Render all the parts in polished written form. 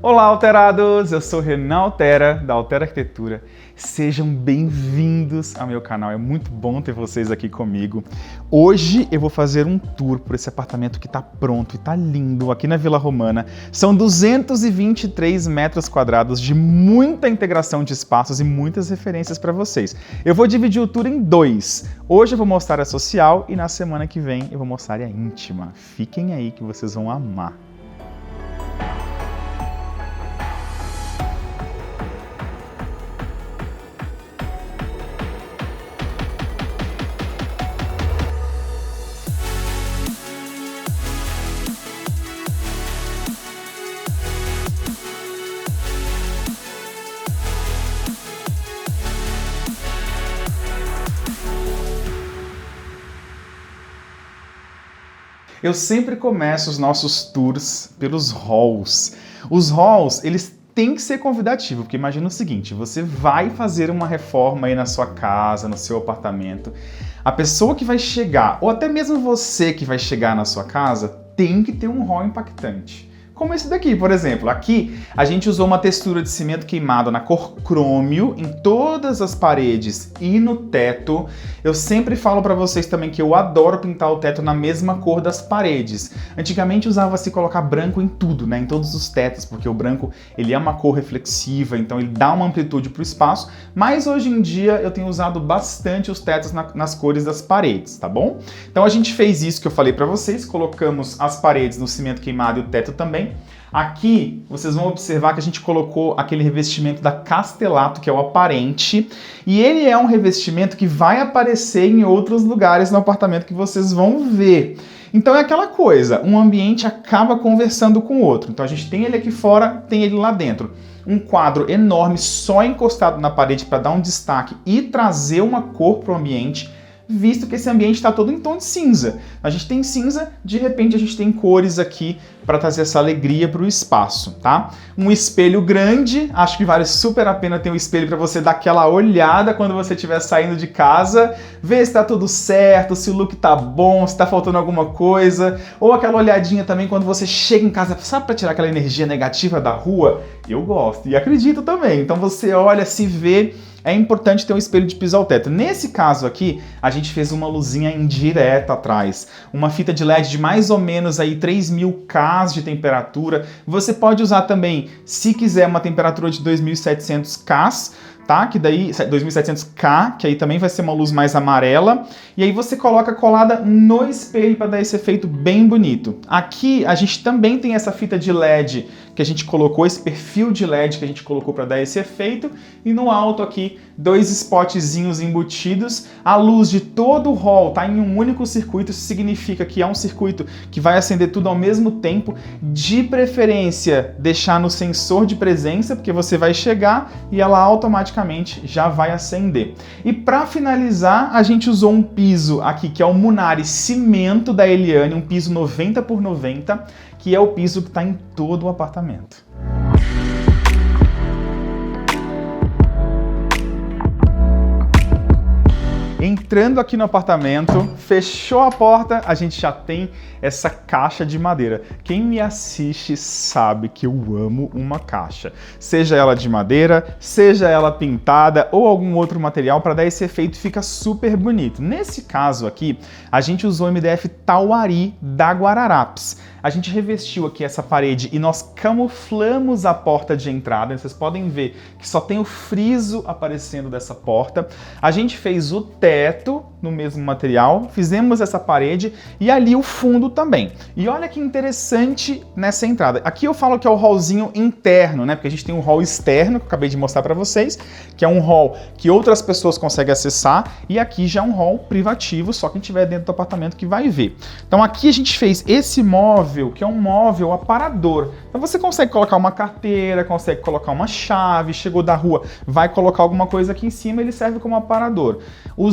Olá, alterados! Eu sou Renan Altera, da Altera Arquitetura. Sejam bem-vindos ao meu canal, é muito bom ter vocês aqui comigo. Hoje eu vou fazer um tour por esse apartamento que está pronto e está lindo aqui na Vila Romana. São 223 metros quadrados de muita integração de espaços e muitas referências para vocês. Eu vou dividir o tour em dois. Hoje eu vou mostrar a social e na semana que vem eu vou mostrar a íntima. Fiquem aí que vocês vão amar. Eu sempre começo os nossos tours pelos halls. Os halls, eles têm que ser convidativos, porque imagina o seguinte, você vai fazer uma reforma aí na sua casa, no seu apartamento. A pessoa que vai chegar, ou até mesmo você que vai chegar na sua casa, tem que ter um hall impactante. Como esse daqui, por exemplo. Aqui a gente usou uma textura de cimento queimado na cor crômio em todas as paredes e no teto. Eu sempre falo para vocês também que eu adoro pintar o teto na mesma cor das paredes. Antigamente usava-se colocar branco em tudo, né? Em todos os tetos, porque o branco ele é uma cor reflexiva, então ele dá uma amplitude para o espaço. Mas hoje em dia eu tenho usado bastante os tetos nas cores das paredes, tá bom? Então a gente fez isso que eu falei para vocês, colocamos as paredes no cimento queimado e o teto também. Aqui vocês vão observar que a gente colocou aquele revestimento da Castelato, que é o aparente, e ele é um revestimento que vai aparecer em outros lugares no apartamento que vocês vão ver. Então é aquela coisa, um ambiente acaba conversando com o outro. Então a gente tem ele aqui fora, tem ele lá dentro. Um quadro enorme só encostado na parede para dar um destaque e trazer uma cor para o ambiente, visto que esse ambiente está todo em tom de cinza. A gente tem cinza, de repente a gente tem cores aqui para trazer essa alegria para o espaço, tá? Um espelho grande, acho que vale super a pena ter um espelho para você dar aquela olhada quando você estiver saindo de casa, ver se está tudo certo, se o look tá bom, se está faltando alguma coisa, ou aquela olhadinha também quando você chega em casa, sabe, para tirar aquela energia negativa da rua? Eu gosto e acredito também. Então você olha, se vê. É importante ter um espelho de piso ao teto. Nesse caso aqui, a gente fez uma luzinha indireta atrás. Uma fita de LED de mais ou menos aí 3.000 K de temperatura. Você pode usar também, se quiser, uma temperatura de 2.700 K, tá? Que daí 2.700K, que aí também vai ser uma luz mais amarela. E aí você coloca colada no espelho para dar esse efeito bem bonito. Aqui a gente também tem essa fita de LED que a gente colocou, esse perfil de LED que a gente colocou para dar esse efeito. E no alto aqui, dois spotzinhos embutidos. A luz de todo o hall tá em um único circuito, isso significa que é um circuito que vai acender tudo ao mesmo tempo. De preferência, deixar no sensor de presença, porque você vai chegar e ela automaticamente já vai acender. E para finalizar, a gente usou um piso aqui, que é o Munari Cimento da Eliane, um piso 90 por 90, que é o piso que está em todo o apartamento. Entrando aqui no apartamento, fechou a porta, a gente já tem essa caixa de madeira. Quem me assiste sabe que eu amo uma caixa. Seja ela de madeira, seja ela pintada ou algum outro material, para dar esse efeito fica super bonito. Nesse caso aqui, a gente usou o MDF Tauari da Guararapes. A gente revestiu aqui essa parede e nós camuflamos a porta de entrada. Vocês podem ver que só tem o friso aparecendo dessa porta. A gente fez o teto no mesmo material, fizemos essa parede e ali o fundo também. E olha que interessante nessa entrada. Aqui eu falo que é o hallzinho interno, né? Porque a gente tem um hall externo, que eu acabei de mostrar para vocês, que é um hall que outras pessoas conseguem acessar, e aqui já é um hall privativo, só quem estiver dentro do apartamento que vai ver. Então aqui a gente fez esse móvel, que é um móvel aparador. Então você consegue colocar uma carteira, consegue colocar uma chave, chegou da rua, vai colocar alguma coisa aqui em cima, ele serve como aparador.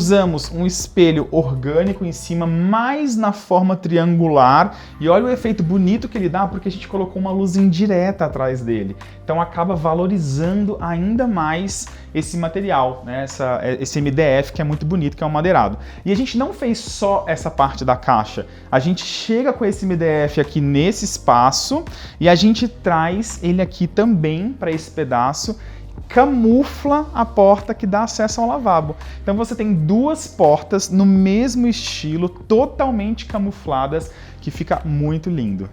Usamos um espelho orgânico em cima, mais na forma triangular. E olha o efeito bonito que ele dá, porque a gente colocou uma luz indireta atrás dele. Então acaba valorizando ainda mais esse material, né? Esse MDF que é muito bonito, que é um madeirado. E a gente não fez só essa parte da caixa. A gente chega com esse MDF aqui nesse espaço e a gente traz ele aqui também para esse pedaço, camufla a porta que dá acesso ao lavabo. Então você tem duas portas no mesmo estilo, totalmente camufladas, que fica muito lindo.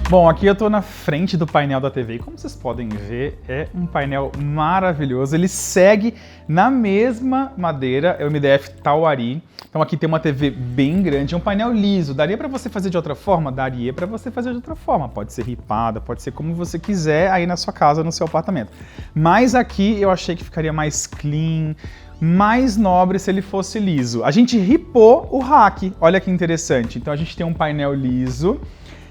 Bom, aqui eu estou na frente do painel da TV e como vocês podem ver, é um painel maravilhoso. Ele segue na mesma madeira, é o MDF Tauari. Então aqui tem uma TV bem grande, é um painel liso. Daria para você fazer de outra forma? Daria para você fazer de outra forma. Pode ser ripada, pode ser como você quiser aí na sua casa, no seu apartamento. Mas aqui eu achei que ficaria mais clean, mais nobre se ele fosse liso. A gente ripou o rack, olha que interessante. Então a gente tem um painel liso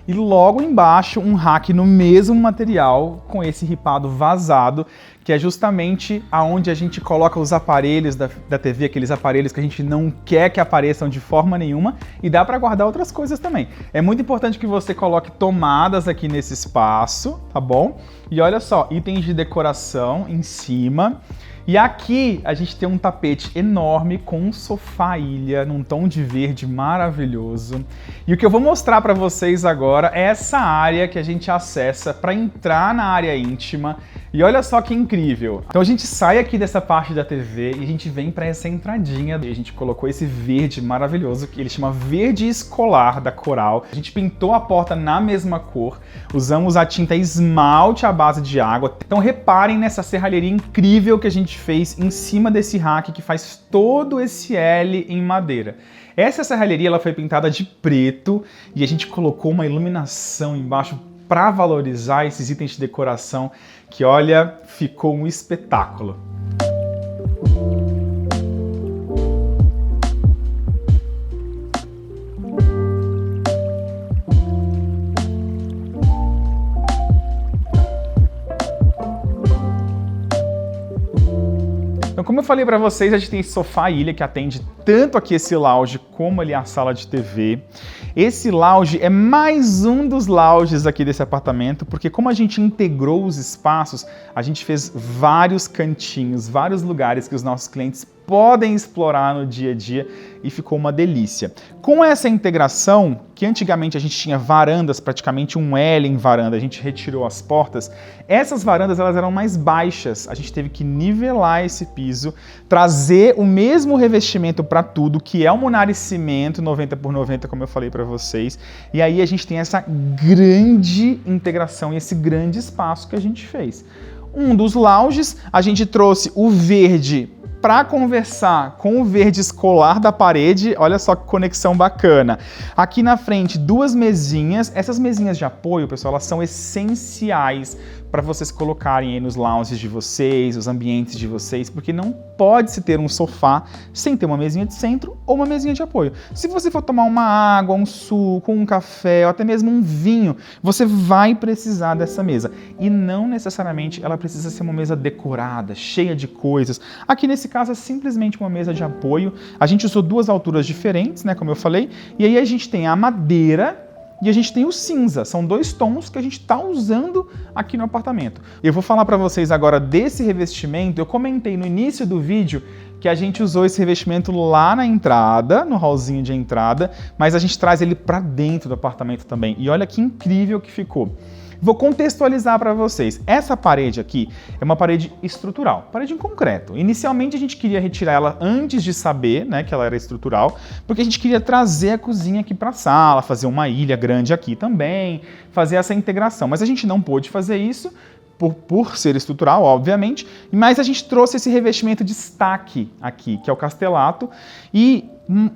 e logo embaixo um rack no mesmo material com esse ripado vazado, que é justamente aonde a gente coloca os aparelhos da TV, aqueles aparelhos que a gente não quer que apareçam de forma nenhuma, e dá para guardar outras coisas também. É muito importante que você coloque tomadas aqui nesse espaço, tá bom? E olha só, itens de decoração em cima. E aqui a gente tem um tapete enorme com um sofá ilha num tom de verde maravilhoso. E o que eu vou mostrar para vocês agora é essa área que a gente acessa para entrar na área íntima. E olha só que incrível. Então a gente sai aqui dessa parte da TV e a gente vem para essa entradinha. E a gente colocou esse verde maravilhoso, que ele chama verde escolar da Coral. A gente pintou a porta na mesma cor. Usamos a tinta esmalte à base de água. Então reparem nessa serralheria incrível que a gente fez em cima desse rack, que faz todo esse L em madeira. Essa serralheria ela foi pintada de preto e a gente colocou uma iluminação embaixo para valorizar esses itens de decoração, que olha, ficou um espetáculo. Então, como eu falei para vocês, a gente tem esse sofá ilha que atende tanto aqui esse lounge como ali a sala de TV. Esse lounge é mais um dos lounges aqui desse apartamento, porque como a gente integrou os espaços, a gente fez vários cantinhos, vários lugares que os nossos clientes podem explorar no dia a dia e ficou uma delícia. Com essa integração, que antigamente a gente tinha varandas, praticamente um L em varanda, a gente retirou as portas, essas varandas elas eram mais baixas, a gente teve que nivelar esse piso, trazer o mesmo revestimento para tudo, que é o Munari Cimento 90x90, como eu falei para vocês, e aí a gente tem essa grande integração e esse grande espaço que a gente fez. Um dos lounges, a gente trouxe o verde para conversar com o verde escolar da parede. Olha só que conexão bacana. Aqui na frente, duas mesinhas. Essas mesinhas de apoio, pessoal, elas são essenciais para vocês colocarem aí nos lounges de vocês, os ambientes de vocês, porque não pode se ter um sofá sem ter uma mesinha de centro ou uma mesinha de apoio. Se você for tomar uma água, um suco, um café ou até mesmo um vinho, você vai precisar dessa mesa. E não necessariamente ela precisa ser uma mesa decorada, cheia de coisas. Aqui nesse caso é simplesmente uma mesa de apoio. A gente usou duas alturas diferentes, né, como eu falei, e aí a gente tem a madeira e a gente tem o cinza. São dois tons que a gente está usando aqui no apartamento. Eu vou falar para vocês agora desse revestimento. Eu comentei no início do vídeo que a gente usou esse revestimento lá na entrada, no hallzinho de entrada, mas a gente traz ele para dentro do apartamento também. E olha que incrível que ficou. Vou contextualizar para vocês. Essa parede aqui é uma parede estrutural, parede em concreto. Inicialmente a gente queria retirar ela antes de saber, né, que ela era estrutural, porque a gente queria trazer a cozinha aqui para a sala, fazer uma ilha grande aqui também, fazer essa integração. Mas a gente não pôde fazer isso, por ser estrutural, obviamente, mas a gente trouxe esse revestimento de destaque aqui, que é o Castelato, e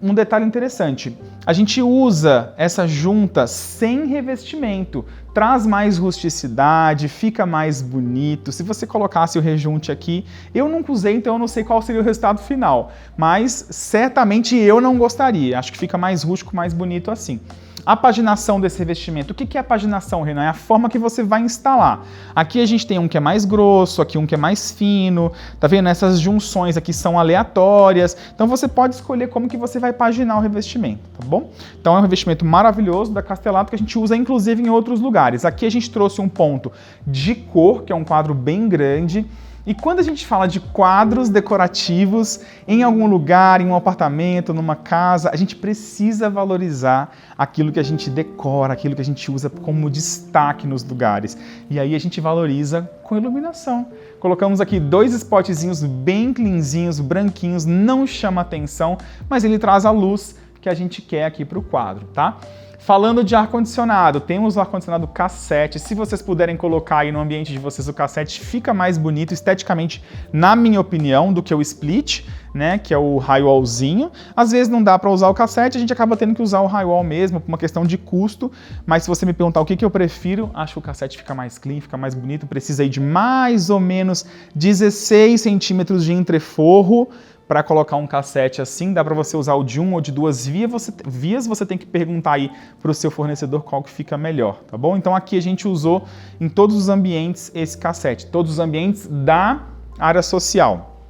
um detalhe interessante, a gente usa essa junta sem revestimento, traz mais rusticidade, fica mais bonito. Se você colocasse o rejunte aqui, eu nunca usei, então eu não sei qual seria o resultado final, mas certamente eu não gostaria, acho que fica mais rústico, mais bonito assim. A paginação desse revestimento. O que é a paginação, Renan? É a forma que você vai instalar. Aqui a gente tem um que é mais grosso, aqui um que é mais fino. Tá vendo? Essas junções aqui são aleatórias. Então você pode escolher como que você vai paginar o revestimento, tá bom? Então é um revestimento maravilhoso da Castelato que a gente usa inclusive em outros lugares. Aqui a gente trouxe um ponto de cor, que é um quadro bem grande. E quando a gente fala de quadros decorativos em algum lugar, em um apartamento, numa casa, a gente precisa valorizar aquilo que a gente decora, aquilo que a gente usa como destaque nos lugares. E aí a gente valoriza com iluminação. Colocamos aqui 2 spotzinhos bem cleanzinhos, branquinhos, não chama atenção, mas ele traz a luz que a gente quer aqui para o quadro, tá? Falando de ar-condicionado, temos o ar-condicionado cassete. Se vocês puderem colocar aí no ambiente de vocês o cassete, fica mais bonito esteticamente, na minha opinião, do que o split, né, que é o high-wallzinho. Às vezes não dá para usar o cassete, a gente acaba tendo que usar o high-wall mesmo, por uma questão de custo. Mas se você me perguntar o que eu prefiro, acho que o cassete fica mais clean, fica mais bonito. Precisa aí de mais ou menos 16 centímetros de entreforro. Para colocar um cassete assim, dá para você usar o de 1 ou de 2 vias, você tem que perguntar aí para o seu fornecedor qual que fica melhor, tá bom? Então aqui a gente usou em todos os ambientes esse cassete, todos os ambientes da área social.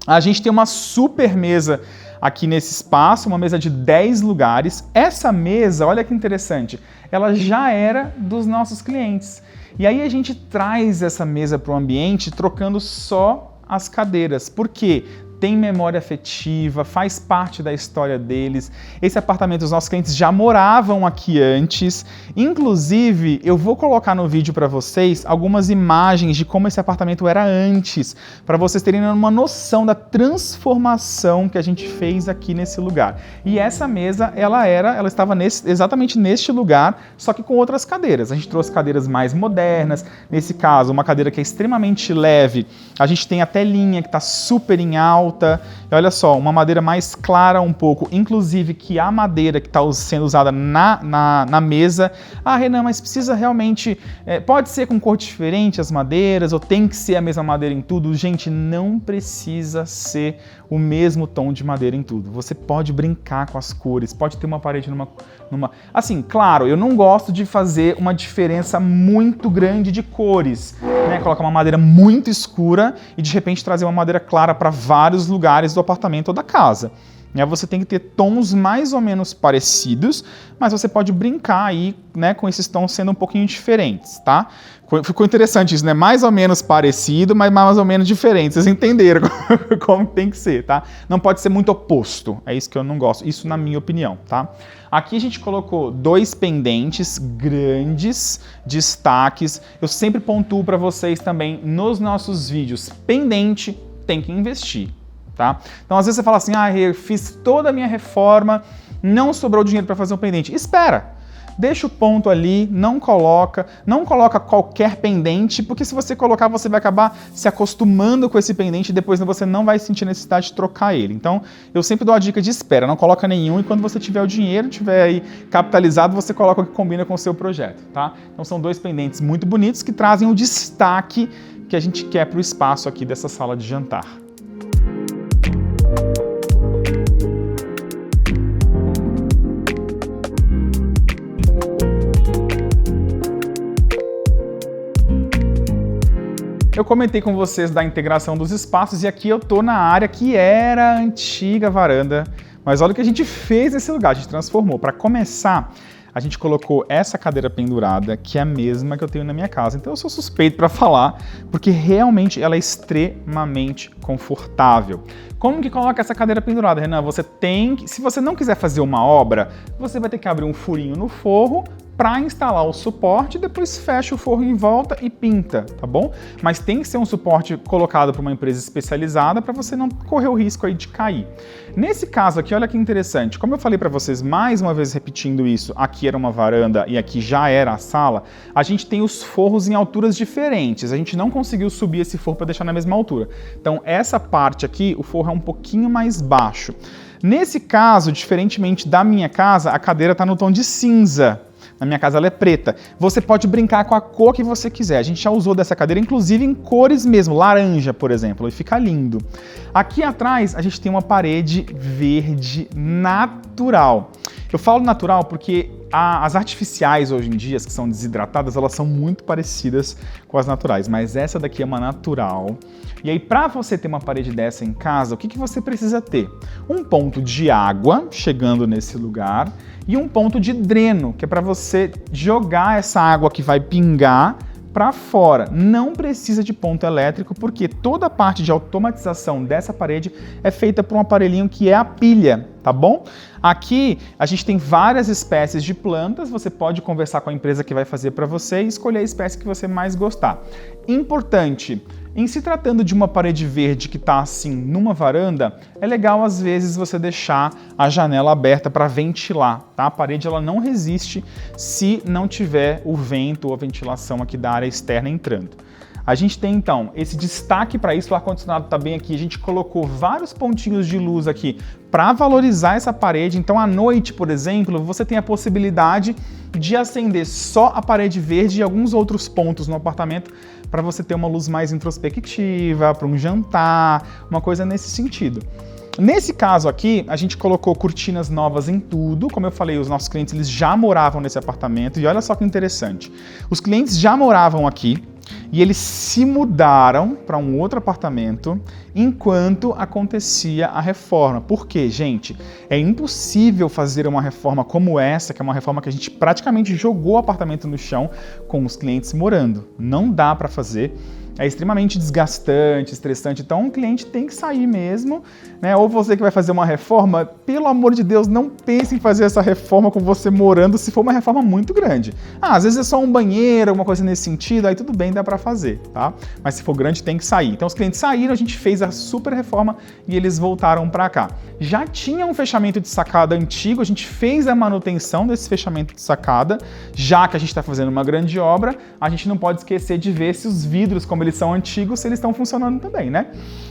A gente tem uma super mesa aqui nesse espaço, uma mesa de 10 lugares. Essa mesa, olha que interessante, ela já era dos nossos clientes. E aí a gente traz essa mesa para o ambiente trocando só as cadeiras. Por quê? Tem memória afetiva, faz parte da história deles. Esse apartamento, os nossos clientes já moravam aqui antes. Inclusive, eu vou colocar no vídeo para vocês algumas imagens de como esse apartamento era antes, para vocês terem uma noção da transformação que a gente fez aqui nesse lugar. E essa mesa, ela estava exatamente neste lugar, só que com outras cadeiras. A gente trouxe cadeiras mais modernas. Nesse caso, uma cadeira que é extremamente leve. A gente tem a telinha que está super em alta. E olha só, uma madeira mais clara um pouco, inclusive que a madeira que está sendo usada na mesa. Ah, Renan, mas precisa realmente... pode ser com cor diferente as madeiras, ou tem que ser a mesma madeira em tudo? Gente, não precisa ser o mesmo tom de madeira em tudo. Você pode brincar com as cores, pode ter uma parede numa... Assim, claro, eu não gosto de fazer uma diferença muito grande de cores, né? Colocar uma madeira muito escura e de repente trazer uma madeira clara para vários lugares do apartamento ou da casa. Você tem que ter tons mais ou menos parecidos, mas você pode brincar aí, né, com esses tons sendo um pouquinho diferentes, tá? Ficou interessante isso, né? Mais ou menos parecido, mas mais ou menos diferente. Vocês entenderam como tem que ser, tá? Não pode ser muito oposto. É isso que eu não gosto. Isso na minha opinião, tá? Aqui a gente colocou 2 pendentes grandes, destaques. Eu sempre pontuo para vocês também nos nossos vídeos. Pendente tem que investir. Tá? Então, às vezes você fala assim, eu fiz toda a minha reforma, não sobrou dinheiro para fazer um pendente. Espera, deixa o ponto ali, não coloca qualquer pendente, porque se você colocar, você vai acabar se acostumando com esse pendente e depois você não vai sentir necessidade de trocar ele. Então, eu sempre dou a dica de espera, não coloca nenhum e quando você tiver o dinheiro, tiver aí capitalizado, você coloca o que combina com o seu projeto, tá? Então, são 2 pendentes muito bonitos que trazem o destaque que a gente quer para o espaço aqui dessa sala de jantar. Eu comentei com vocês da integração dos espaços e aqui eu tô na área que era a antiga varanda, mas olha o que a gente fez nesse lugar, a gente transformou. Para começar, a gente colocou essa cadeira pendurada, que é a mesma que eu tenho na minha casa. Então eu sou suspeito para falar, porque realmente ela é extremamente confortável. Como que coloca essa cadeira pendurada, Renan? Se você não quiser fazer uma obra, você vai ter que abrir um furinho no forro para instalar o suporte, depois fecha o forro em volta e pinta, tá bom? Mas tem que ser um suporte colocado por uma empresa especializada para você não correr o risco aí de cair. Nesse caso aqui, olha que interessante, como eu falei para vocês, mais uma vez repetindo isso, aqui era uma varanda e aqui já era a sala, a gente tem os forros em alturas diferentes, a gente não conseguiu subir esse forro para deixar na mesma altura. Então essa parte aqui, o forro é um pouquinho mais baixo. Nesse caso, diferentemente da minha casa, a cadeira está no tom de cinza. Na minha casa ela é preta. Você pode brincar com a cor que você quiser. A gente já usou dessa cadeira, inclusive em cores mesmo, laranja, por exemplo, e fica lindo. Aqui atrás a gente tem uma parede verde natural. Eu falo natural porque as artificiais hoje em dia, as que são desidratadas, elas são muito parecidas com as naturais, mas essa daqui é uma natural. E aí, para você ter uma parede dessa em casa, o que você precisa ter? Um ponto de água chegando nesse lugar e um ponto de dreno, que é para você jogar essa água que vai pingar para fora. Não precisa de ponto elétrico, porque toda a parte de automatização dessa parede é feita por um aparelhinho que é a pilha, tá bom? Aqui a gente tem várias espécies de plantas, você pode conversar com a empresa que vai fazer para você e escolher a espécie que você mais gostar. Importante, em se tratando de uma parede verde que está assim numa varanda, é legal às vezes você deixar a janela aberta para ventilar, tá? A parede ela não resiste se não tiver o vento ou a ventilação aqui da área externa entrando. A gente tem então esse destaque para isso, o ar-condicionado está bem aqui, a gente colocou vários pontinhos de luz aqui para valorizar essa parede. Então à noite, por exemplo, você tem a possibilidade de acender só a parede verde e alguns outros pontos no apartamento para você ter uma luz mais introspectiva, para um jantar, uma coisa nesse sentido. Nesse caso aqui, a gente colocou cortinas novas em tudo. Como eu falei, os nossos clientes eles já moravam nesse apartamento e olha só que interessante. Os clientes já moravam aqui e eles se mudaram para um outro apartamento enquanto acontecia a reforma. Por quê, gente? É impossível fazer uma reforma como essa, que é uma reforma que a gente praticamente jogou o apartamento no chão com os clientes morando. Não dá para fazer. É extremamente desgastante, estressante, então um cliente tem que sair mesmo, né? Ou você que vai fazer uma reforma, pelo amor de Deus, não pense em fazer essa reforma com você morando se for uma reforma muito grande. Às vezes é só um banheiro, alguma coisa nesse sentido, aí tudo bem, dá pra fazer, tá? Mas se for grande, tem que sair. Então os clientes saíram, a gente fez a super reforma e eles voltaram pra cá. Já tinha um fechamento de sacada antigo, a gente fez a manutenção desse fechamento de sacada, já que a gente está fazendo uma grande obra, a gente não pode esquecer de ver se os vidros, como eles são antigos, se eles estão funcionando também, né?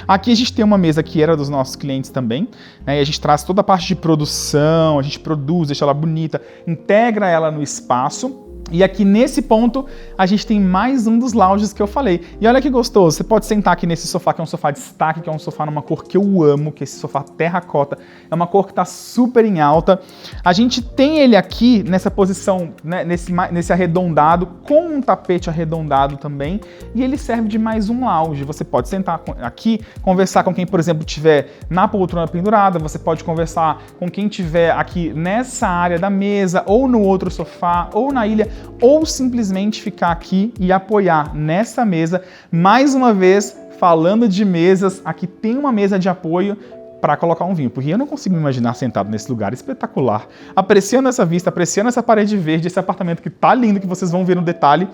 Aqui a gente tem uma mesa que era dos nossos clientes também, né? E a gente traz toda a parte de produção, a gente produz, deixa ela bonita, integra ela no espaço. E aqui nesse ponto, a gente tem mais um dos lounges que eu falei. E olha que gostoso, você pode sentar aqui nesse sofá, que é um sofá destaque, que é um sofá numa cor que eu amo, que é esse sofá terracota. É uma cor que está super em alta. A gente tem ele aqui nessa posição, né, nesse arredondado, com um tapete arredondado também. E ele serve de mais um lounge. Você pode sentar aqui, conversar com quem, por exemplo, estiver na poltrona pendurada. Você pode conversar com quem estiver aqui nessa área da mesa, ou no outro sofá, ou na ilha, ou simplesmente ficar aqui e apoiar nessa mesa. Mais uma vez, falando de mesas, aqui tem uma mesa de apoio para colocar um vinho, porque eu não consigo me imaginar sentado nesse lugar espetacular, apreciando essa vista, apreciando essa parede verde, esse apartamento que tá lindo, que vocês vão ver no detalhe,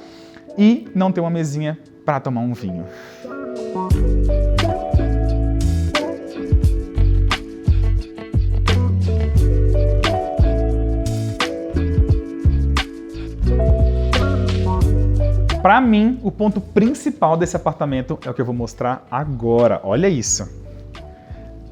e não ter uma mesinha para tomar um vinho. Para mim, o ponto principal desse apartamento é o que eu vou mostrar agora. Olha isso.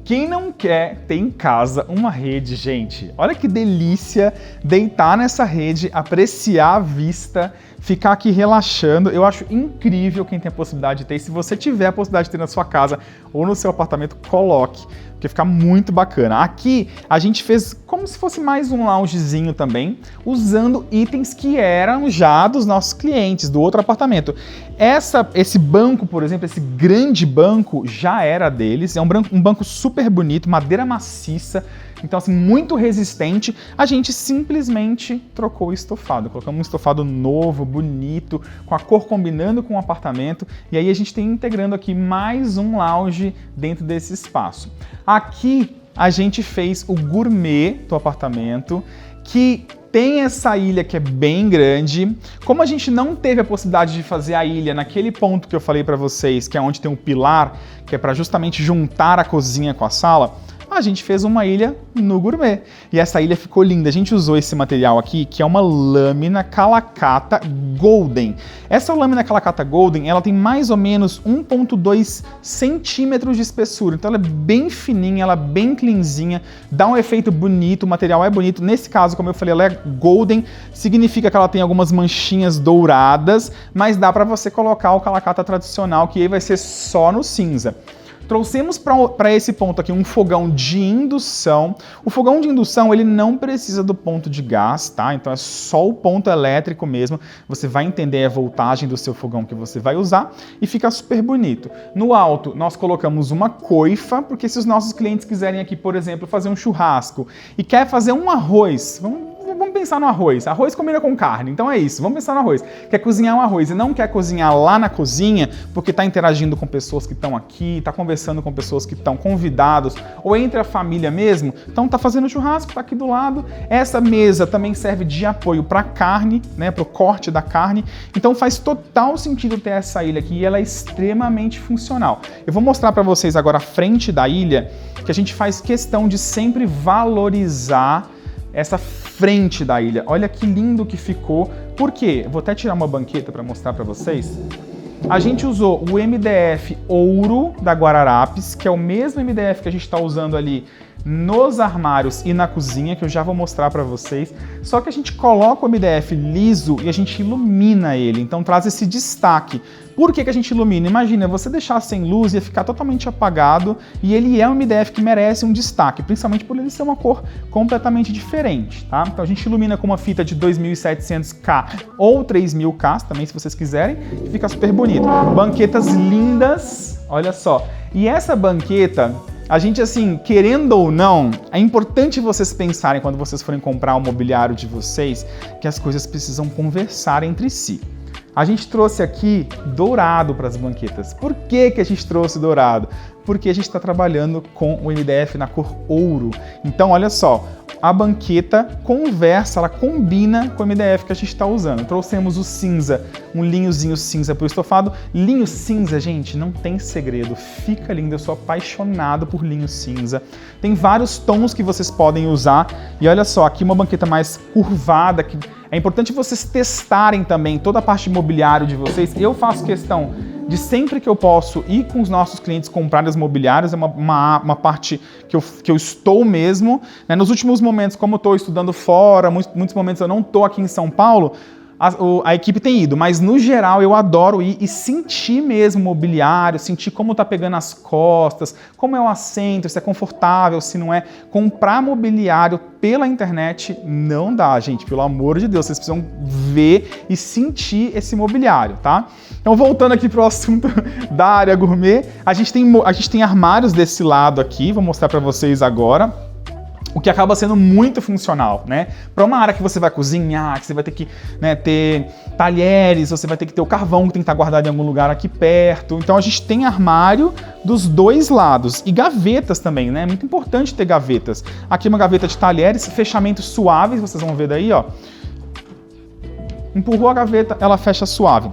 Quem não quer ter em casa uma rede, gente? Olha que delícia deitar nessa rede, apreciar a vista, ficar aqui relaxando. Eu acho incrível quem tem a possibilidade de ter. E se você tiver a possibilidade de ter na sua casa ou no seu apartamento, coloque, porque fica muito bacana. Aqui a gente fez como se fosse mais um loungezinho também, usando itens que eram já dos nossos clientes, do outro apartamento. Esse banco, por exemplo, esse grande banco já era deles, é um banco super bonito, madeira maciça, então assim, muito resistente. A gente simplesmente trocou o estofado, colocamos um estofado novo, bonito, com a cor combinando com o apartamento, e aí a gente tem integrando aqui mais um lounge dentro desse espaço. Aqui a gente fez o gourmet do apartamento, que tem essa ilha que é bem grande. Como a gente não teve a possibilidade de fazer a ilha naquele ponto que eu falei para vocês, que é onde tem um pilar, que é para justamente juntar a cozinha com a sala, a gente fez uma ilha no gourmet. E essa ilha ficou linda. A gente usou esse material aqui, que é uma lâmina Calacata Golden. Essa lâmina Calacata Golden, ela tem mais ou menos 1,2 centímetros de espessura. Então ela é bem fininha, ela é bem cleanzinha, dá um efeito bonito, o material é bonito. Nesse caso, como eu falei, ela é golden, significa que ela tem algumas manchinhas douradas, mas dá para você colocar o Calacata tradicional, que aí vai ser só no cinza. Trouxemos para esse ponto aqui um fogão de indução. O fogão de indução, ele não precisa do ponto de gás, tá? Então é só o ponto elétrico mesmo. Você vai entender a voltagem do seu fogão que você vai usar e fica super bonito. No alto, nós colocamos uma coifa, porque se os nossos clientes quiserem aqui, por exemplo, fazer um churrasco e quer fazer um arroz, vamos pensar no arroz. Arroz combina com carne, então é isso. Vamos pensar no arroz. Quer cozinhar um arroz e não quer cozinhar lá na cozinha, porque está interagindo com pessoas que estão aqui, está conversando com pessoas que estão convidados, ou entre a família mesmo, então está fazendo churrasco, está aqui do lado. Essa mesa também serve de apoio para a carne, né, para o corte da carne. Então faz total sentido ter essa ilha aqui e ela é extremamente funcional. Eu vou mostrar para vocês agora a frente da ilha, que a gente faz questão de sempre valorizar essa frente da ilha. Olha que lindo que ficou. Por quê? Eu vou até tirar uma banqueta para mostrar para vocês. A gente usou o MDF ouro da Guararapes, que é o mesmo MDF que a gente está usando ali nos armários e na cozinha, que eu já vou mostrar para vocês. Só que a gente coloca o MDF liso e a gente ilumina ele, então traz esse destaque. Por que a gente ilumina? Imagina, você deixar sem luz ia ficar totalmente apagado, e ele é um MDF que merece um destaque, principalmente por ele ser uma cor completamente diferente, tá? Então a gente ilumina com uma fita de 2700K ou 3000K, também se vocês quiserem, e fica super bonito. Banquetas lindas, olha só. E essa banqueta, a gente, assim, querendo ou não, é importante vocês pensarem quando vocês forem comprar o mobiliário de vocês, que as coisas precisam conversar entre si. A gente trouxe aqui dourado para as banquetas. Por que a gente trouxe dourado? Porque a gente está trabalhando com o MDF na cor ouro. Então, olha só, a banqueta conversa, ela combina com o MDF que a gente está usando. Trouxemos o cinza, um linhozinho cinza para o estofado. Linho cinza, gente, não tem segredo, fica lindo, eu sou apaixonado por linho cinza. Tem vários tons que vocês podem usar. E olha só, aqui uma banqueta mais curvada, que é importante vocês testarem também toda a parte de mobiliário de vocês. Eu faço questão de sempre que eu posso ir com os nossos clientes comprar as mobiliários, é uma parte que eu estou mesmo. Né? Nos últimos momentos, como eu estou estudando fora, muitos momentos eu não estou aqui em São Paulo, a equipe tem ido, mas no geral eu adoro ir e sentir mesmo o mobiliário, sentir como tá pegando as costas, como é o assento, se é confortável, se não é. Comprar mobiliário pela internet não dá, gente, pelo amor de Deus, vocês precisam ver e sentir esse mobiliário, tá? Então, voltando aqui pro assunto da área gourmet, a gente tem armários desse lado aqui, vou mostrar para vocês agora. O que acaba sendo muito funcional, né? Para uma área que você vai cozinhar, que você vai ter que, né, ter talheres, você vai ter que ter o carvão que tem que estar guardado em algum lugar aqui perto. Então a gente tem armário dos dois lados e gavetas também, né? É muito importante ter gavetas. Aqui uma gaveta de talheres, fechamentos suaves, vocês vão ver daí, ó. Empurrou a gaveta, ela fecha suave.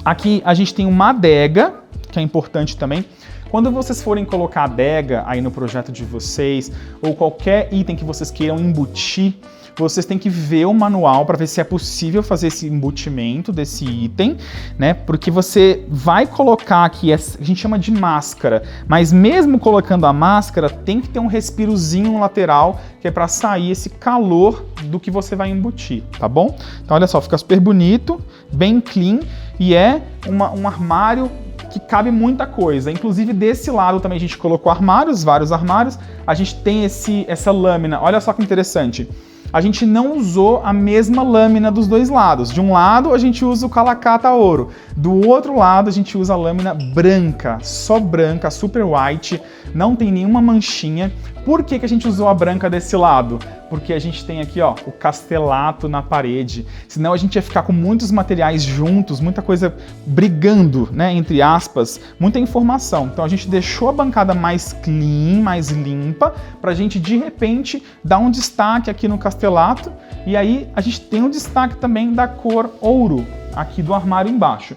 Aqui a gente tem uma adega, que é importante também. Quando vocês forem colocar adega aí no projeto de vocês, ou qualquer item que vocês queiram embutir, vocês têm que ver o manual para ver se é possível fazer esse embutimento desse item, né? Porque você vai colocar aqui, a gente chama de máscara, mas mesmo colocando a máscara, tem que ter um respirozinho lateral, que é para sair esse calor do que você vai embutir, tá bom? Então olha só, fica super bonito, bem clean, e é um armário que cabe muita coisa. Inclusive desse lado também a gente colocou armários, vários armários. A gente tem essa lâmina, olha só que interessante. A gente não usou a mesma lâmina dos dois lados. De um lado a gente usa o Calacata ouro, do outro lado a gente usa a lâmina branca, só branca, super white, não tem nenhuma manchinha. Por que a gente usou a branca desse lado? Porque a gente tem aqui, ó, o castelato na parede. Senão a gente ia ficar com muitos materiais juntos, muita coisa brigando, né, entre aspas, muita informação. Então a gente deixou a bancada mais clean, mais limpa, pra gente de repente dar um destaque aqui no castelato. E aí a gente tem um destaque também da cor ouro aqui do armário embaixo.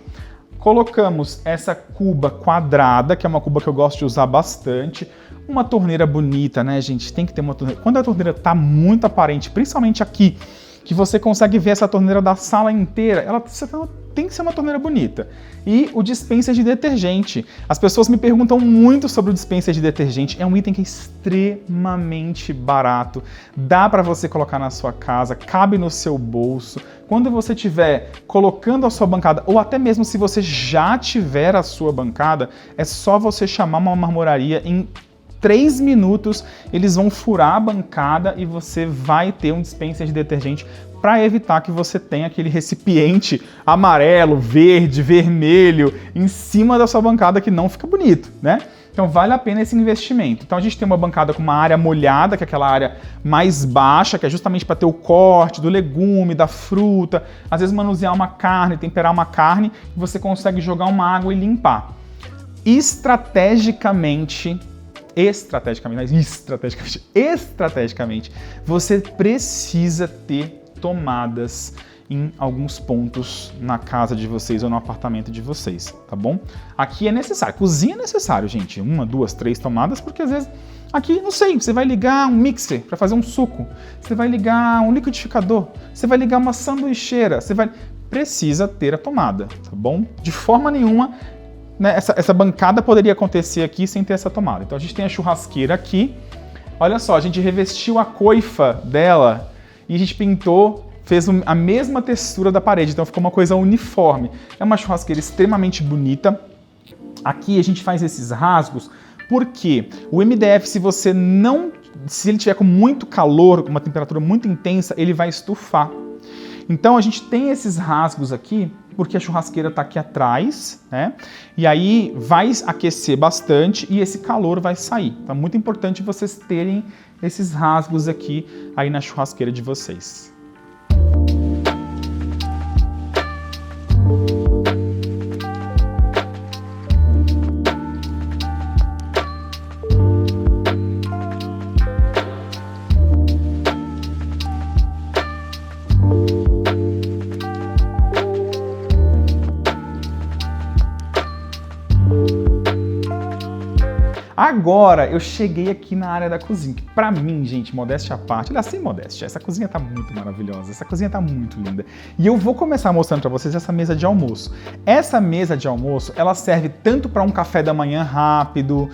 Colocamos essa cuba quadrada, que é uma cuba que eu gosto de usar bastante. Uma torneira bonita, né, gente? Tem que ter uma torneira. Quando a torneira tá muito aparente, principalmente aqui que você consegue ver essa torneira da sala inteira. Ela tem que ser uma torneira bonita. E o dispenser de detergente. As pessoas me perguntam muito sobre o dispenser de detergente. É um item que é extremamente barato. Dá para você colocar na sua casa, cabe no seu bolso. Quando você estiver colocando a sua bancada, ou até mesmo se você já tiver a sua bancada, é só você chamar uma marmoraria em 3 minutos, eles vão furar a bancada e você vai ter um dispenser de detergente para evitar que você tenha aquele recipiente amarelo, verde, vermelho em cima da sua bancada que não fica bonito, né? Então vale a pena esse investimento. Então a gente tem uma bancada com uma área molhada, que é aquela área mais baixa, que é justamente para ter o corte do legume, da fruta, às vezes manusear uma carne, temperar uma carne, e você consegue jogar uma água e limpar. Estrategicamente, você precisa ter tomadas em alguns pontos na casa de vocês ou no apartamento de vocês, tá bom? Aqui é necessário, cozinha é necessário, gente, 1, 2, 3 tomadas, porque às vezes aqui, não sei, você vai ligar um mixer para fazer um suco, você vai ligar um liquidificador, você vai ligar uma sanduicheira, precisa ter a tomada, tá bom? De forma nenhuma, né, essa bancada poderia acontecer aqui sem ter essa tomada. Então a gente tem a churrasqueira aqui, olha só, a gente revestiu a coifa dela e a gente pintou, fez a mesma textura da parede, então ficou uma coisa uniforme. É uma churrasqueira extremamente bonita. Aqui a gente faz esses rasgos, porque o MDF, se ele tiver com muito calor, com uma temperatura muito intensa, ele vai estufar. Então a gente tem esses rasgos aqui, porque a churrasqueira está aqui atrás, né? E aí vai aquecer bastante e esse calor vai sair. Então é muito importante vocês terem esses rasgos aqui aí na churrasqueira de vocês. Agora eu cheguei aqui na área da cozinha, que pra mim, gente, modéstia à parte, aliás, sem modéstia, essa cozinha tá muito maravilhosa, essa cozinha tá muito linda. E eu vou começar mostrando pra vocês essa mesa de almoço. Essa mesa de almoço, ela serve tanto para um café da manhã rápido,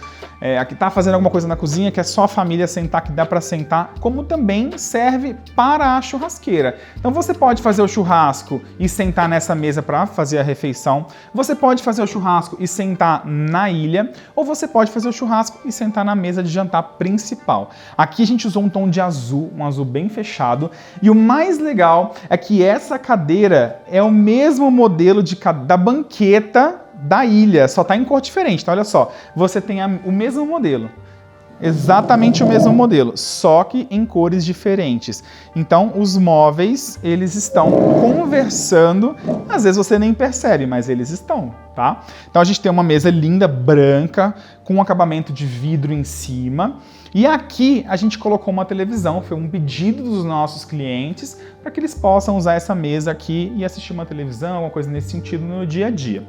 aqui tá fazendo alguma coisa na cozinha que é só a família sentar, que dá pra sentar, como também serve para a churrasqueira. Então você pode fazer o churrasco e sentar nessa mesa para fazer a refeição, você pode fazer o churrasco e sentar na ilha, ou você pode fazer o churrasco e sentar na mesa de jantar principal. Aqui a gente usou um tom de azul, um azul bem fechado, e o mais legal é que essa cadeira é o mesmo modelo da banqueta da ilha, só está em cor diferente, então olha só, você tem o mesmo modelo. Exatamente o mesmo modelo, só que em cores diferentes. Então, os móveis, eles estão conversando, às vezes você nem percebe, mas eles estão, tá? Então, a gente tem uma mesa linda, branca, com um acabamento de vidro em cima. E aqui, a gente colocou uma televisão, foi um pedido dos nossos clientes, para que eles possam usar essa mesa aqui e assistir uma televisão, alguma coisa nesse sentido no dia a dia.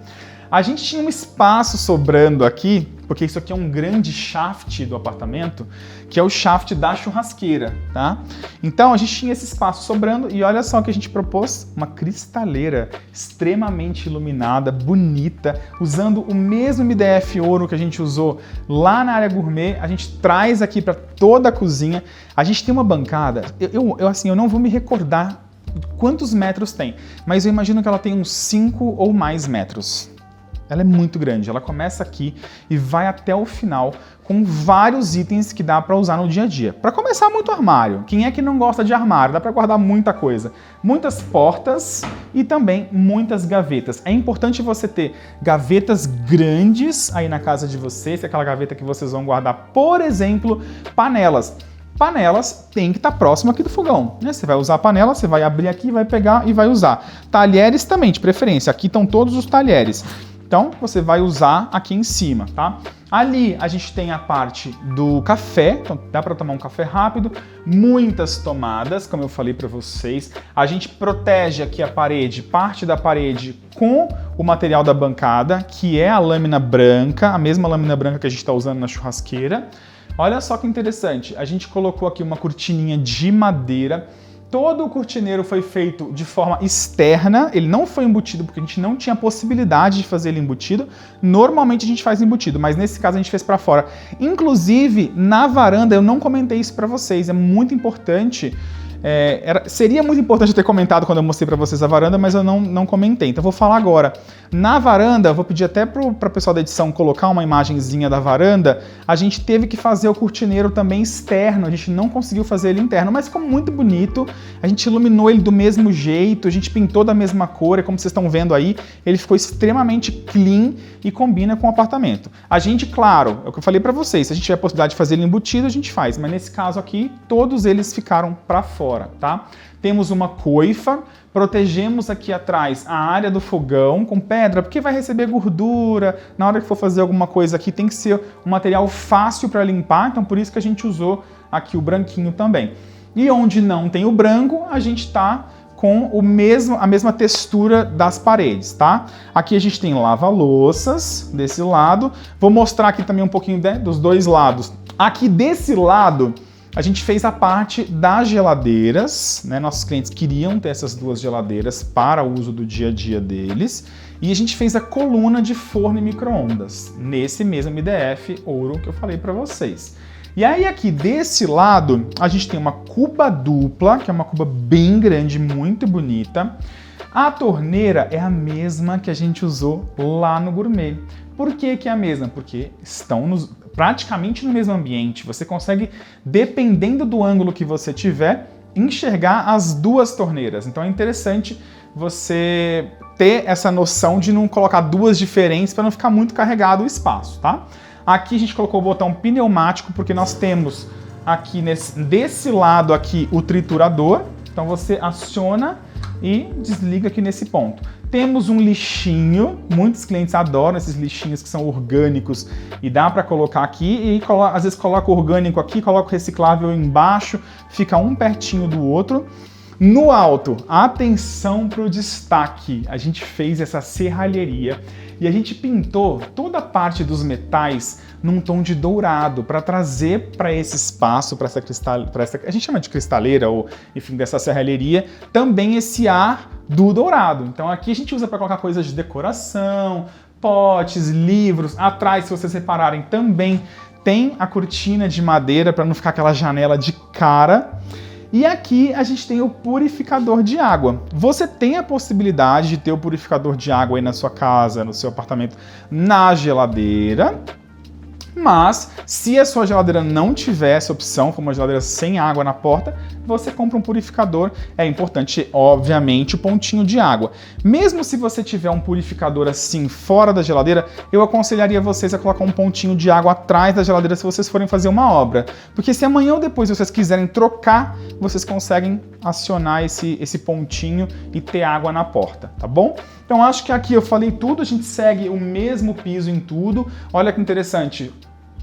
A gente tinha um espaço sobrando aqui, porque isso aqui é um grande shaft do apartamento, que é o shaft da churrasqueira, tá? Então a gente tinha esse espaço sobrando e olha só o que a gente propôs, uma cristaleira extremamente iluminada, bonita, usando o mesmo MDF ouro que a gente usou lá na área gourmet, a gente traz aqui para toda a cozinha. A gente tem uma bancada, eu não vou me recordar quantos metros tem, mas eu imagino que ela tem uns 5 ou mais metros. Ela é muito grande, ela começa aqui e vai até o final com vários itens que dá para usar no dia a dia. Para começar, muito armário. Quem é que não gosta de armário? Dá para guardar muita coisa. Muitas portas e também muitas gavetas. É importante você ter gavetas grandes aí na casa de vocês, aquela gaveta que vocês vão guardar, por exemplo, panelas. Panelas tem que estar próximo aqui do fogão, né? Você vai usar a panela, você vai abrir aqui, vai pegar e vai usar. Talheres também, de preferência. Aqui estão todos os talheres. Então, você vai usar aqui em cima, tá? Ali a gente tem a parte do café, então dá para tomar um café rápido, muitas tomadas, como eu falei para vocês. A gente protege aqui a parede, parte da parede com o material da bancada, que é a lâmina branca, a mesma lâmina branca que a gente está usando na churrasqueira. Olha só que interessante, a gente colocou aqui uma cortininha de madeira Todo o cortineiro foi feito de forma externa, ele não foi embutido porque a gente não tinha possibilidade de fazer ele embutido. Normalmente a gente faz embutido, mas nesse caso a gente fez para fora. Inclusive, na varanda, eu não comentei isso para vocês, é muito importante. Seria muito importante eu ter comentado quando eu mostrei para vocês a varanda, mas eu não comentei, então eu vou falar agora. Na varanda, eu vou pedir até para o pessoal da edição colocar uma imagenzinha da varanda. A gente teve que fazer o cortineiro também externo, a gente não conseguiu fazer ele interno, mas ficou muito bonito. A gente iluminou ele do mesmo jeito, a gente pintou da mesma cor, como vocês estão vendo aí, ele ficou extremamente clean e combina com o apartamento. A gente, claro, é o que eu falei para vocês, se a gente tiver a possibilidade de fazer ele embutido, a gente faz, mas nesse caso aqui, todos eles ficaram para fora, tá? Temos uma coifa, protegemos aqui atrás a área do fogão com pedra, porque vai receber gordura, na hora que for fazer alguma coisa aqui tem que ser um material fácil para limpar, então por isso que a gente usou aqui o branquinho também. E onde não tem o branco, a gente tá com a mesma textura das paredes, tá? Aqui a gente tem lava-louças desse lado, vou mostrar aqui também um pouquinho dos dois lados. Aqui desse lado, a gente fez a parte das geladeiras, né? Nossos clientes queriam ter essas duas geladeiras para o uso do dia a dia deles. E a gente fez a coluna de forno e micro-ondas, nesse mesmo MDF ouro que eu falei para vocês. E aí aqui desse lado, a gente tem uma cuba dupla, que é uma cuba bem grande, muito bonita. A torneira é a mesma que a gente usou lá no Gourmet. Por que é a mesma? Porque estão praticamente no mesmo ambiente. Você consegue, dependendo do ângulo que você tiver, enxergar as duas torneiras. Então é interessante você ter essa noção de não colocar duas diferentes para não ficar muito carregado o espaço, tá? Aqui a gente colocou o botão pneumático porque nós temos aqui desse lado aqui o triturador. Então você aciona e desliga aqui nesse ponto. Temos um lixinho, muitos clientes adoram esses lixinhos que são orgânicos e dá para colocar aqui e às vezes coloca o orgânico aqui, coloca o reciclável embaixo, fica um pertinho do outro. No alto, atenção para o destaque, a gente fez essa serralheria e a gente pintou toda a parte dos metais num tom de dourado para trazer para esse espaço, para essa a gente chama de cristaleira ou enfim dessa serralheria, também esse ar do dourado. Então aqui a gente usa para colocar coisas de decoração, potes, livros. Atrás, se vocês repararem, também tem a cortina de madeira para não ficar aquela janela de cara. E aqui a gente tem o purificador de água. Você tem a possibilidade de ter o purificador de água aí na sua casa, no seu apartamento, na geladeira. Mas, se a sua geladeira não tiver essa opção, for uma geladeira sem água na porta, você compra um purificador. É importante, obviamente, o pontinho de água. Mesmo se você tiver um purificador assim, fora da geladeira, eu aconselharia vocês a colocar um pontinho de água atrás da geladeira se vocês forem fazer uma obra. Porque se amanhã ou depois vocês quiserem trocar, vocês conseguem acionar esse pontinho e ter água na porta, tá bom? Então, acho que aqui eu falei tudo, a gente segue o mesmo piso em tudo. Olha que interessante.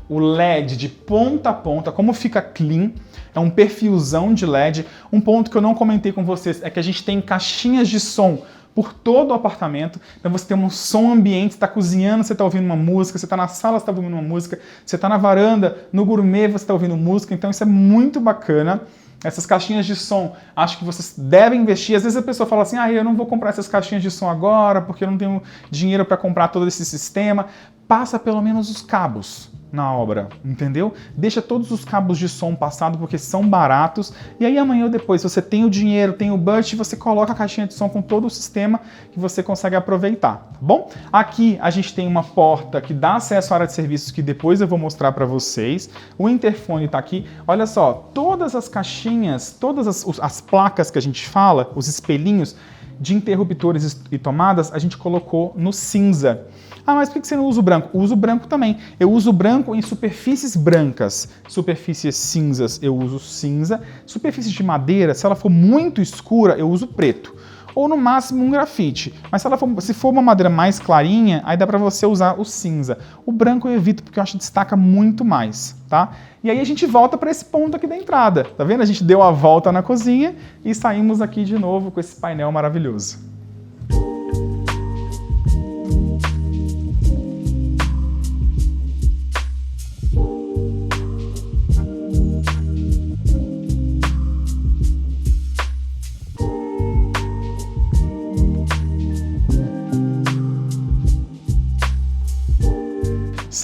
O LED de ponta a ponta, como fica clean, é um perfilzão de LED. Um ponto que eu não comentei com vocês é que a gente tem caixinhas de som por todo o apartamento. Então você tem um som ambiente, você está cozinhando, você está ouvindo uma música, você está na sala, você está ouvindo uma música, você está na varanda, no Gourmet você está ouvindo música, então isso é muito bacana. Essas caixinhas de som, acho que vocês devem investir. Às vezes a pessoa fala assim, eu não vou comprar essas caixinhas de som agora porque eu não tenho dinheiro para comprar todo esse sistema. Passa pelo menos os cabos na obra, entendeu? Deixa todos os cabos de som passados porque são baratos e aí amanhã ou depois você tem o dinheiro, tem o budget, você coloca a caixinha de som com todo o sistema que você consegue aproveitar, tá bom? Aqui a gente tem uma porta que dá acesso à área de serviços que depois eu vou mostrar para vocês. O interfone tá aqui. Olha só, todas as caixinhas, todas as placas que a gente fala, os espelhinhos de interruptores e tomadas, a gente colocou no cinza. Mas por que você não usa o branco? Eu uso o branco também. Eu uso o branco em superfícies brancas. Superfícies cinzas, eu uso cinza. Superfície de madeira, se ela for muito escura, eu uso preto. Ou no máximo um grafite. Mas se for uma madeira mais clarinha, aí dá pra você usar o cinza. O branco eu evito porque eu acho que destaca muito mais, tá? E aí a gente volta para esse ponto aqui da entrada. Tá vendo? A gente deu a volta na cozinha e saímos aqui de novo com esse painel maravilhoso.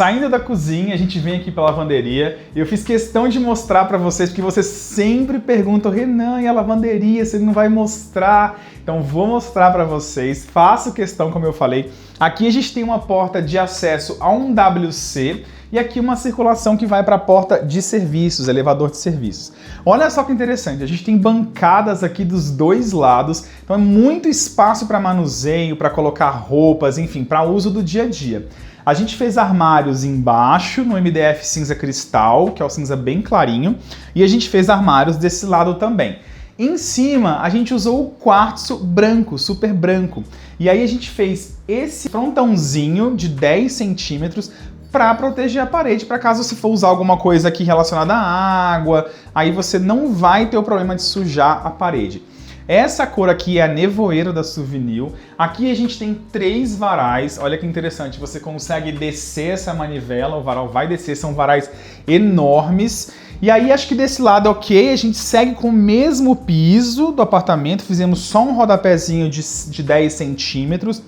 saindo da cozinha, a gente vem aqui pra lavanderia. Eu fiz questão de mostrar pra vocês, porque vocês sempre perguntam, Renan, e a lavanderia, você não vai mostrar? Então vou mostrar pra vocês, faço questão, como eu falei. Aqui a gente tem uma porta de acesso a um WC e aqui uma circulação que vai para a porta de serviços, elevador de serviços. Olha só que interessante, a gente tem bancadas aqui dos dois lados, então é muito espaço para manuseio, para colocar roupas, enfim, para uso do dia a dia. A gente fez armários embaixo, no MDF cinza cristal, que é o cinza bem clarinho, e a gente fez armários desse lado também. Em cima, a gente usou o quartzo branco, super branco. E aí a gente fez esse frontãozinho de 10 centímetros para proteger a parede, para caso você for usar alguma coisa aqui relacionada à água, aí você não vai ter o problema de sujar a parede. Essa cor aqui é a Nevoeiro da Souvenir. Aqui a gente tem 3 varais, olha que interessante, você consegue descer essa manivela, o varal vai descer, são varais enormes. E aí acho que desse lado é ok, a gente segue com o mesmo piso do apartamento, fizemos só um rodapézinho de 10 centímetros.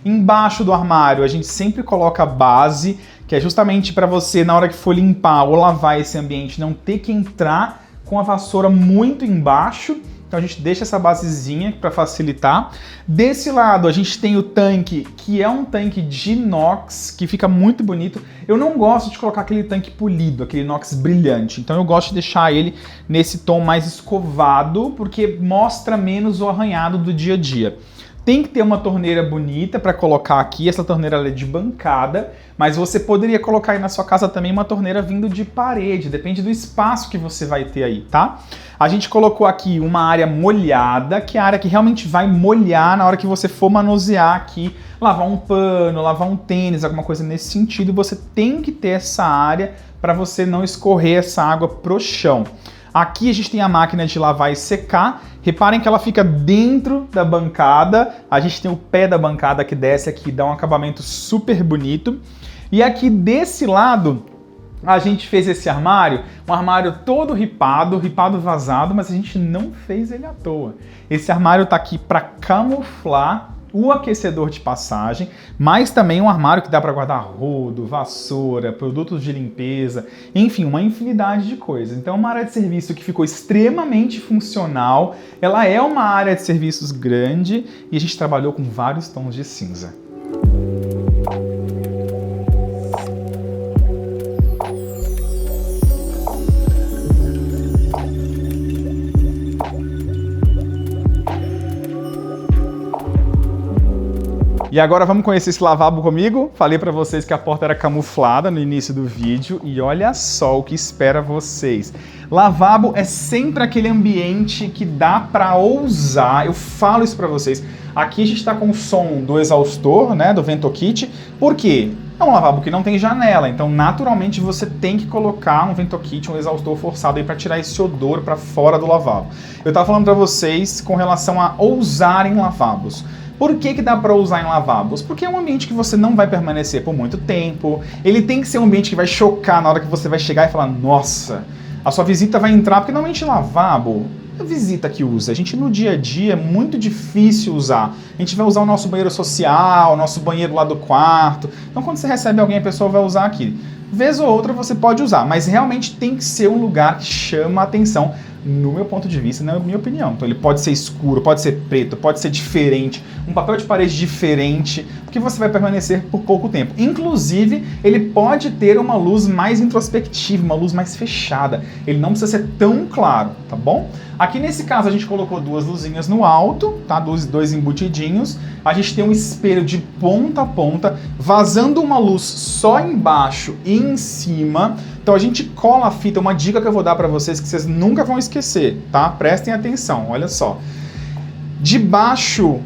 Embaixo do armário a gente sempre coloca a base, que é justamente para você, na hora que for limpar ou lavar esse ambiente, não ter que entrar com a vassoura muito embaixo. Então a gente deixa essa basezinha para facilitar. Desse lado a gente tem o tanque, que é um tanque de inox, que fica muito bonito. Eu não gosto de colocar aquele tanque polido, aquele inox brilhante. Então eu gosto de deixar ele nesse tom mais escovado, porque mostra menos o arranhado do dia a dia. Tem que ter uma torneira bonita para colocar aqui, essa torneira é de bancada, mas você poderia colocar aí na sua casa também uma torneira vindo de parede, depende do espaço que você vai ter aí, tá? A gente colocou aqui uma área molhada, que é a área que realmente vai molhar na hora que você for manusear aqui, lavar um pano, lavar um tênis, alguma coisa nesse sentido, você tem que ter essa área para você não escorrer essa água pro chão. Aqui a gente tem a máquina de lavar e secar. Reparem que ela fica dentro da bancada. A gente tem o pé da bancada que desce aqui, dá um acabamento super bonito. E aqui desse lado, a gente fez esse armário, um armário todo ripado vazado, mas a gente não fez ele à toa. Esse armário tá aqui para camuflar o aquecedor de passagem, mas também um armário que dá para guardar rodo, vassoura, produtos de limpeza, enfim, uma infinidade de coisas. Então é uma área de serviço que ficou extremamente funcional, ela é uma área de serviços grande e a gente trabalhou com vários tons de cinza. E agora vamos conhecer esse lavabo comigo? Falei pra vocês que a porta era camuflada no início do vídeo e olha só o que espera vocês. Lavabo é sempre aquele ambiente que dá pra ousar, eu falo isso pra vocês. Aqui a gente tá com o som do exaustor, né, do VentoKit. Por quê? É um lavabo que não tem janela, então naturalmente você tem que colocar um VentoKit, um exaustor forçado aí para tirar esse odor para fora do lavabo. Eu tava falando para vocês com relação a ousar em lavabos. Por que dá para usar em lavabos? Porque é um ambiente que você não vai permanecer por muito tempo, ele tem que ser um ambiente que vai chocar na hora que você vai chegar e falar, nossa, a sua visita vai entrar, porque normalmente lavabo, a visita que usa, a gente no dia a dia é muito difícil usar. A gente vai usar o nosso banheiro social, o nosso banheiro lá do quarto, então quando você recebe alguém, a pessoa vai usar aqui. Vez ou outra você pode usar, mas realmente tem que ser um lugar que chama a atenção, no meu ponto de vista, na minha opinião. Então ele pode ser escuro, pode ser preto, pode ser diferente, um papel de parede diferente, porque você vai permanecer por pouco tempo. Inclusive, ele pode ter uma luz mais introspectiva, uma luz mais fechada. Ele não precisa ser tão claro, tá bom? Aqui nesse caso a gente colocou 2 luzinhas no alto, tá? Dois embutidinhos. A gente tem um espelho de ponta a ponta, vazando uma luz só embaixo e em cima. Então a gente cola a fita, uma dica que eu vou dar para vocês que vocês nunca vão esquecer, tá? Prestem atenção, olha só. Debaixo,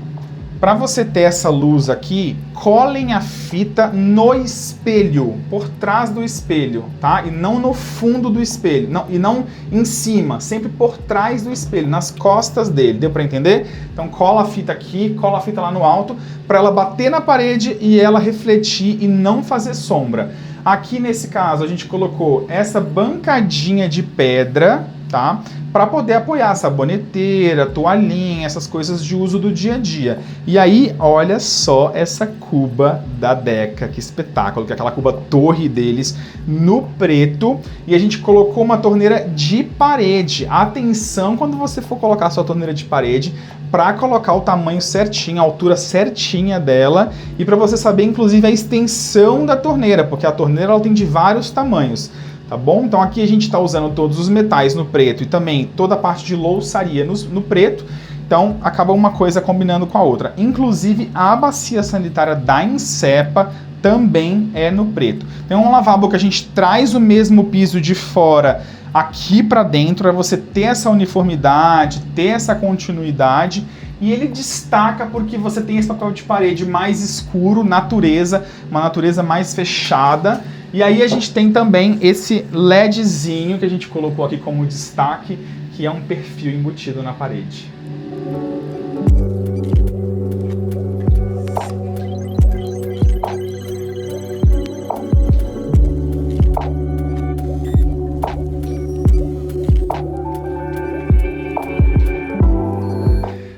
para você ter essa luz aqui, colhem a fita no espelho, por trás do espelho, tá? E não no fundo do espelho, e não em cima, sempre por trás do espelho, nas costas dele, deu para entender? Então cola a fita aqui, cola a fita lá no alto, para ela bater na parede e ela refletir e não fazer sombra. Aqui nesse caso a gente colocou essa bancadinha de pedra, tá? Para poder apoiar saboneteira, toalhinha, essas coisas de uso do dia a dia. E aí, olha só essa cuba da Deca, que espetáculo, que é aquela cuba torre deles no preto. E a gente colocou uma torneira de parede. Atenção quando você for colocar a sua torneira de parede, para colocar o tamanho certinho, a altura certinha dela e para você saber inclusive a extensão da torneira, porque a torneira ela tem de vários tamanhos, tá bom? Então aqui a gente está usando todos os metais no preto e também toda a parte de louçaria no preto, então acaba uma coisa combinando com a outra. Inclusive a bacia sanitária da Insepa também é no preto. Tem um lavabo que a gente traz o mesmo piso de fora aqui para dentro, para você ter essa uniformidade, ter essa continuidade, e ele destaca porque você tem esse papel de parede mais escuro, natureza, uma natureza mais fechada, e aí a gente tem também esse LEDzinho que a gente colocou aqui como destaque, que é um perfil embutido na parede.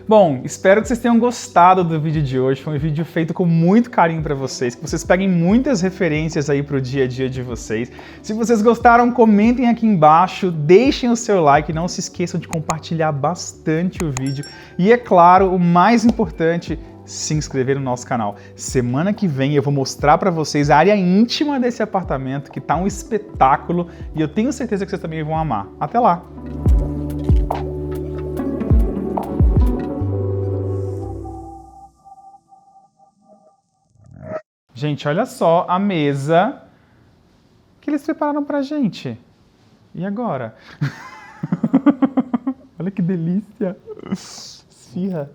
Bom, espero que vocês tenham gostado do vídeo de hoje. Foi um vídeo feito com muito carinho para vocês, que vocês peguem muitas referências aí para o dia a dia de vocês. Se vocês gostaram, comentem aqui embaixo, deixem o seu like, não se esqueçam de compartilhar bastante o vídeo. E é claro, o mais importante, se inscrever no nosso canal. Semana que vem eu vou mostrar para vocês a área íntima desse apartamento, que tá um espetáculo, e eu tenho certeza que vocês também vão amar. Até lá! Gente, olha só a mesa que eles prepararam pra gente. E agora? Olha que delícia! Esfirra.